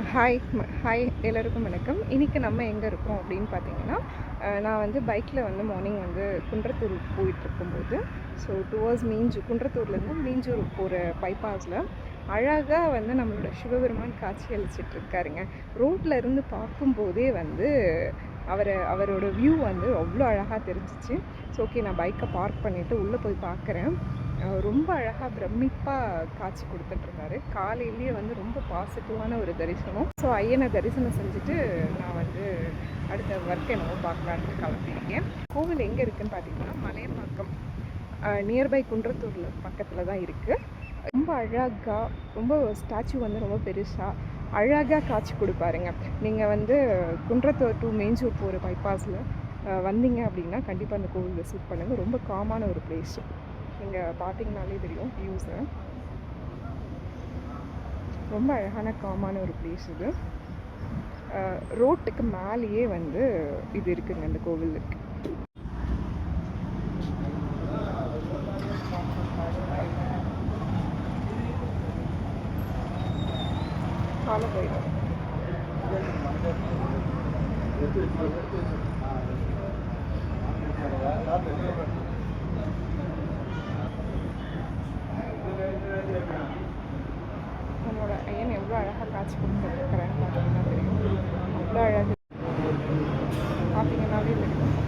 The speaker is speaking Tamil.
ஹாய் எல்லோருக்கும் வணக்கம். இன்றைக்கி நம்ம எங்கே இருக்கோம் அப்படின்னு பார்த்தீங்கன்னா, நான் வந்து பைக்கில் வந்து மார்னிங் வந்து குன்றத்தூர் போயிட்டுருக்கும்போது, ஸோ டுவர்ட்ஸ் குன்றத்தூர்லேருந்து மீஞ்சூர் போகிற பைபாஸில் அழகாக வந்து நம்மளோட சிவபெருமான் காட்சி அளிச்சிட்ருக்காருங்க. ரோட்டில் இருந்து பார்க்கும்போதே வந்து அவரோட வியூ வந்து அவ்வளோ அழகாக தெரிஞ்சிச்சு. ஸோ ஓகே, நான் பைக்கை பார்க் பண்ணிவிட்டு உள்ளே போய் பார்க்குறேன். ரொம்ப அழகாக பிரமிப்பாக காட்சி கொடுத்துட்ருந்தாரு. காலையிலேயே வந்து ரொம்ப பாசிட்டிவான ஒரு தரிசனம். ஸோ ஐயனை தரிசனம் செஞ்சுட்டு நான் வந்து அடுத்த ஒர்க் என்னவோ பார்க்கலான்ட்டு கிளம்பியிருக்கேன். கோவில் எங்கே இருக்குதுன்னு பார்த்தீங்கன்னா, மலையப்பாக்கம் நியர்பை குன்றத்தூரில் பக்கத்தில் தான் இருக்குது. ரொம்ப அழகாக, ரொம்ப ஸ்டாச்சு வந்து ரொம்ப பெருசாக அழகாக காட்சி கொடுப்பாருங்க. நீங்கள் வந்து குன்றத்தூர் டு மீஞ்சூர் போகிற பைபாஸில் வந்தீங்க அப்படின்னா கண்டிப்பாக அந்த கோவில் விசிட் பண்ணுங்கள். ரொம்ப காமான ஒரு பிளேஸு. நீங்கள் பார்த்தீங்கனாலே தெரியும் வியூஸு. ரொம்ப அழகான காமான ஒரு பிளேஸ் இது. ரோட்டுக்கு மேலேயே வந்து இது இருக்குங்க, அந்த கோவில் இருக்குது. காலபைரவர் நம்மளோட ஐயன் எவ்வளோ அழகாக காட்சி கொடுத்துருக்குறேன்னு பார்த்தீங்கன்னா தெரியும். அவ்வளோ அழகு பார்த்தீங்கன்னாலே தெரியும்.